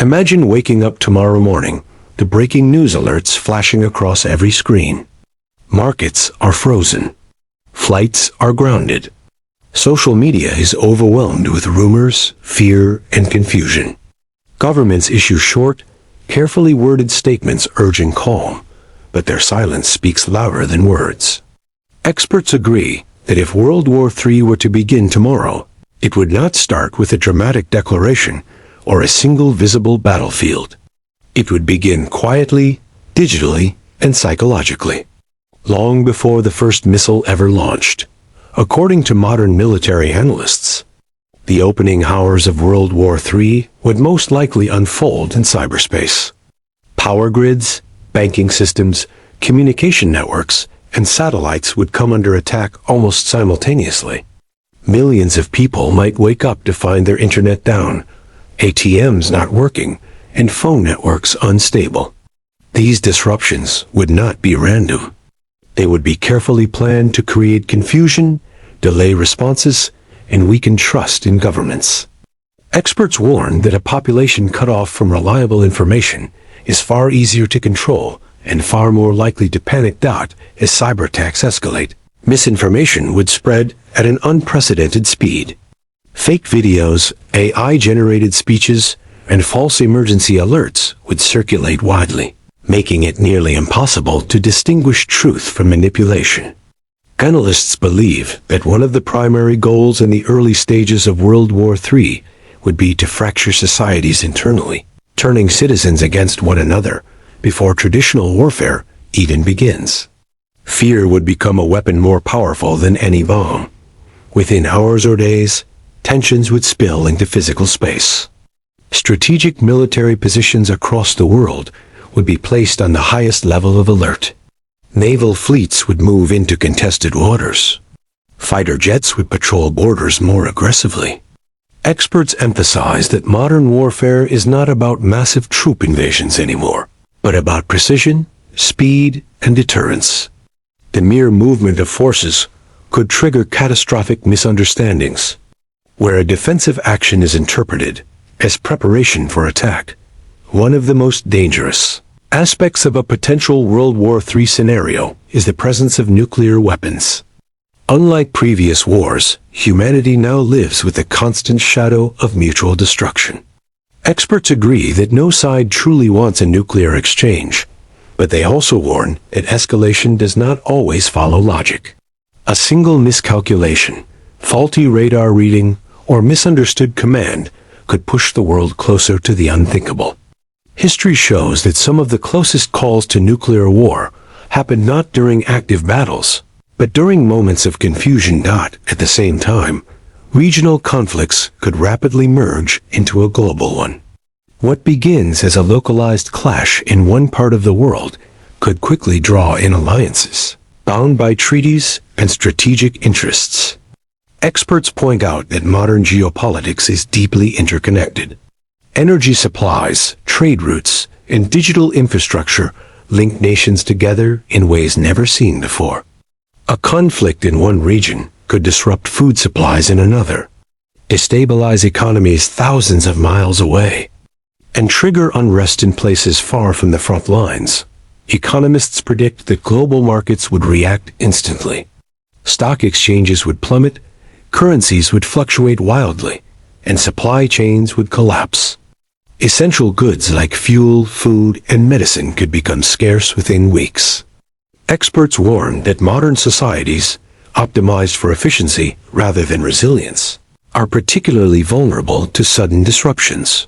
Imagine waking up tomorrow morning, the breaking news alerts flashing across every screen. Markets are frozen. Flights are grounded. Social media is overwhelmed with rumors, fear, and confusion. Governments issue short, carefully worded statements urging calm, but their silence speaks louder than words. Experts agree that if World War III were to begin tomorrow, it would not start with a dramatic declaration or a single visible battlefield. It would begin quietly, digitally, and psychologically, long before the first missile ever launched. According to modern military analysts, the opening hours of World War III would most likely unfold in cyberspace. Power grids, banking systems, communication networks, and satellites would come under attack almost simultaneously. Millions of people might wake up to find their internet down, ATMs not working, and phone networks unstable. These disruptions would not be random. They would be carefully planned to create confusion, delay responses, and weaken trust in governments. Experts warn that a population cut off from reliable information is far easier to control and far more likely to panic out as cyber attacks escalate. Misinformation would spread at an unprecedented speed. Fake videos, AI-generated speeches, and false emergency alerts would circulate widely, making it nearly impossible to distinguish truth from manipulation. Analysts believe that one of the primary goals in the early stages of World War III would be to fracture societies internally, turning citizens against one another before traditional warfare even begins. Fear would become a weapon more powerful than any bomb. Within hours or days, tensions would spill into physical space. Strategic military positions across the world would be placed on the highest level of alert. Naval fleets would move into contested waters. Fighter jets would patrol borders more aggressively. Experts emphasize that modern warfare is not about massive troop invasions anymore, but about precision, speed, and deterrence. The mere movement of forces could trigger catastrophic misunderstandings, where a defensive action is interpreted as preparation for attack. One of the most dangerous aspects of a potential World War III scenario is the presence of nuclear weapons. Unlike previous wars, humanity now lives with the constant shadow of mutual destruction. Experts agree that no side truly wants a nuclear exchange, but they also warn that escalation does not always follow logic. A single miscalculation, faulty radar reading, or misunderstood command could push the world closer to the unthinkable. History shows that some of the closest calls to nuclear war happened not during active battles, but during moments of confusion. At the same time, regional conflicts could rapidly merge into a global one. What begins as a localized clash in one part of the world could quickly draw in alliances, bound by treaties and strategic interests. Experts point out that modern geopolitics is deeply interconnected. Energy supplies, trade routes, and digital infrastructure link nations together in ways never seen before. A conflict in one region could disrupt food supplies in another, destabilize economies thousands of miles away, and trigger unrest in places far from the front lines. Economists predict that global markets would react instantly. Stock exchanges would plummet, currencies would fluctuate wildly, and supply chains would collapse. Essential goods like fuel, food, and medicine could become scarce within weeks. Experts warn that modern societies, optimized for efficiency rather than resilience, are particularly vulnerable to sudden disruptions.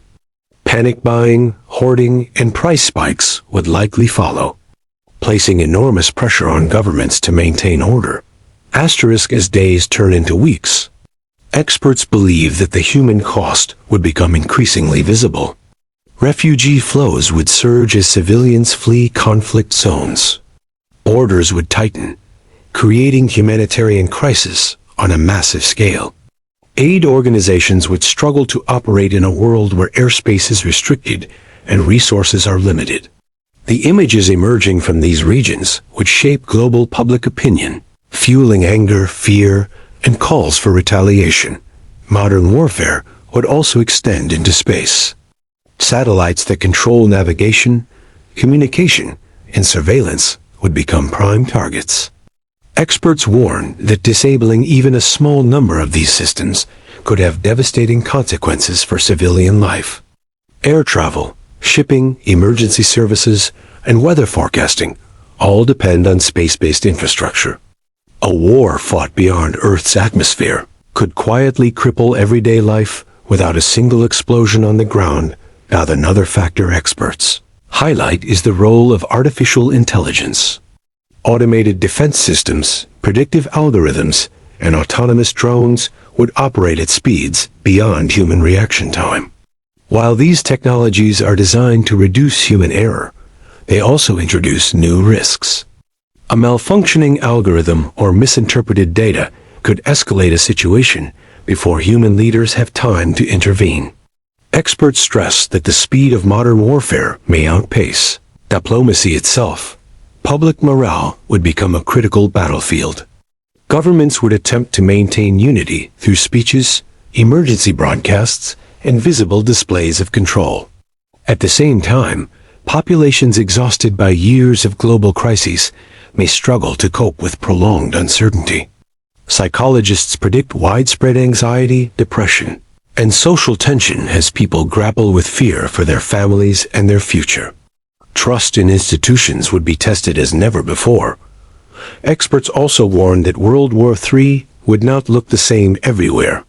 Panic buying, hoarding, and price spikes would likely follow, placing enormous pressure on governments to maintain order. As days turn into weeks, experts believe that the human cost would become increasingly visible. Refugee flows would surge as civilians flee conflict zones. Borders would tighten, creating humanitarian crises on a massive scale. Aid organizations would struggle to operate in a world where airspace is restricted and resources are limited. The images emerging from these regions would shape global public opinion, fueling anger, fear, and calls for retaliation. Modern warfare would also extend into space. Satellites that control navigation, communication, and surveillance would become prime targets. Experts warn that disabling even a small number of these systems could have devastating consequences for civilian life. Air travel, shipping, emergency services, and weather forecasting all depend on space-based infrastructure. A war fought beyond Earth's atmosphere could quietly cripple everyday life without a single explosion on the ground. Now, another factor experts highlight is the role of artificial intelligence. Automated defense systems, predictive algorithms, and autonomous drones would operate at speeds beyond human reaction time. While these technologies are designed to reduce human error, they also introduce new risks. A malfunctioning algorithm or misinterpreted data could escalate a situation before human leaders have time to intervene. Experts stress that the speed of modern warfare may outpace diplomacy itself. Public morale would become a critical battlefield. Governments would attempt to maintain unity through speeches, emergency broadcasts, and visible displays of control. At the same time, populations exhausted by years of global crises may struggle to cope with prolonged uncertainty. Psychologists predict widespread anxiety, depression, and social tension as people grapple with fear for their families and their future. Trust in institutions would be tested as never before. Experts also warned that World War III would not look the same everywhere.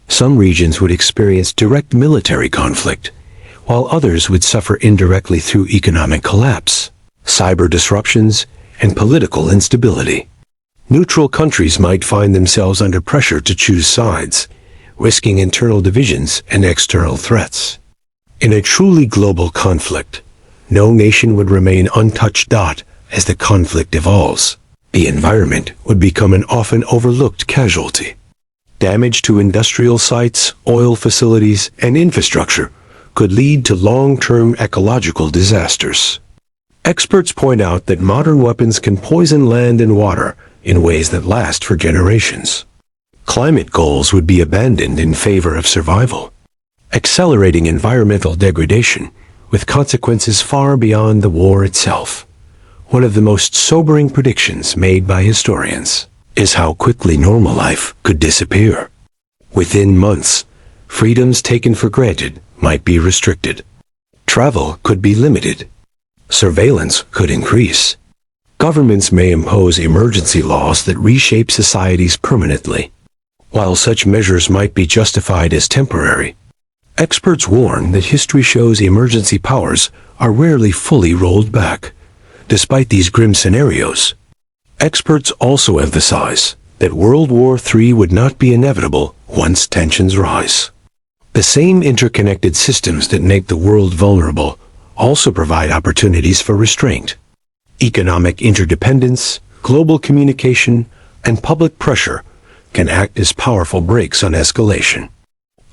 Some regions would experience direct military conflict, while others would suffer indirectly through economic collapse, cyber disruptions, and political instability. Neutral countries might find themselves under pressure to choose sides, risking internal divisions and external threats. In a truly global conflict, no nation would remain untouched. As the conflict evolves, the environment would become an often overlooked casualty. Damage to industrial sites, oil facilities, and infrastructure could lead to long-term ecological disasters. Experts point out that modern weapons can poison land and water in ways that last for generations. Climate goals would be abandoned in favor of survival, accelerating environmental degradation with consequences far beyond the war itself. One of the most sobering predictions made by historians is how quickly normal life could disappear. Within months, freedoms taken for granted might be restricted. Travel could be limited. Surveillance could increase. Governments may impose emergency laws that reshape societies permanently. While such measures might be justified as temporary, experts warn that history shows emergency powers are rarely fully rolled back. Despite these grim scenarios, experts also emphasize that World War III would not be inevitable once tensions rise. The same interconnected systems that make the world vulnerable also provide opportunities for restraint. Economic interdependence, global communication, and public pressure can act as powerful brakes on escalation.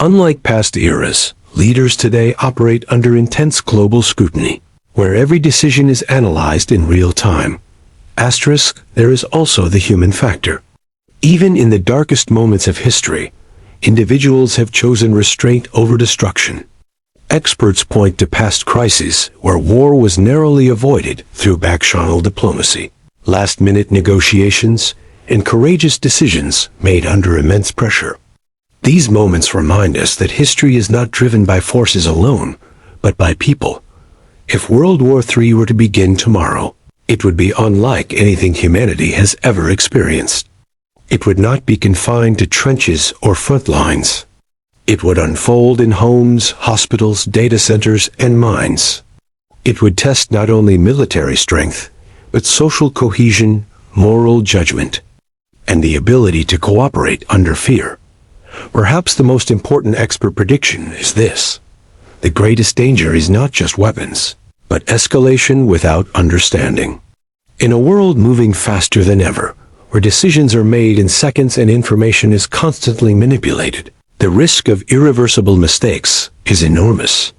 Unlike past eras, leaders today operate under intense global scrutiny, where every decision is analyzed in real time. Asterisk, there is also the human factor. Even in the darkest moments of history, individuals have chosen restraint over destruction. Experts point to past crises where war was narrowly avoided through back-channel diplomacy, last-minute negotiations, and courageous decisions made under immense pressure. These moments remind us that history is not driven by forces alone, but by people. If World War III were to begin tomorrow, it would be unlike anything humanity has ever experienced. It would not be confined to trenches or front lines. It would unfold in homes, hospitals, data centers, and mines. It would test not only military strength, but social cohesion, moral judgment, and the ability to cooperate under fear. Perhaps the most important expert prediction is this: the greatest danger is not just weapons, but escalation without understanding. In a world moving faster than ever, where decisions are made in seconds and information is constantly manipulated, the risk of irreversible mistakes is enormous.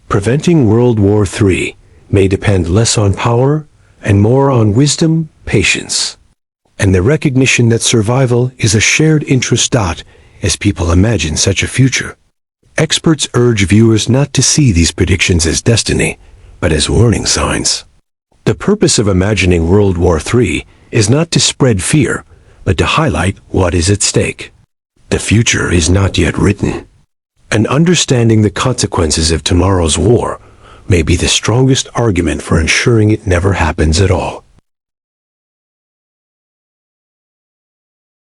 Preventing World War III may depend less on power and more on wisdom, patience, and the recognition that survival is a shared interest. As people imagine such a future, Experts urge viewers not to see these predictions as destiny, but as warning signs. The purpose of imagining World War III is not to spread fear, but to highlight what is at stake. The future is not yet written. And understanding the consequences of tomorrow's war may be the strongest argument for ensuring it never happens at all.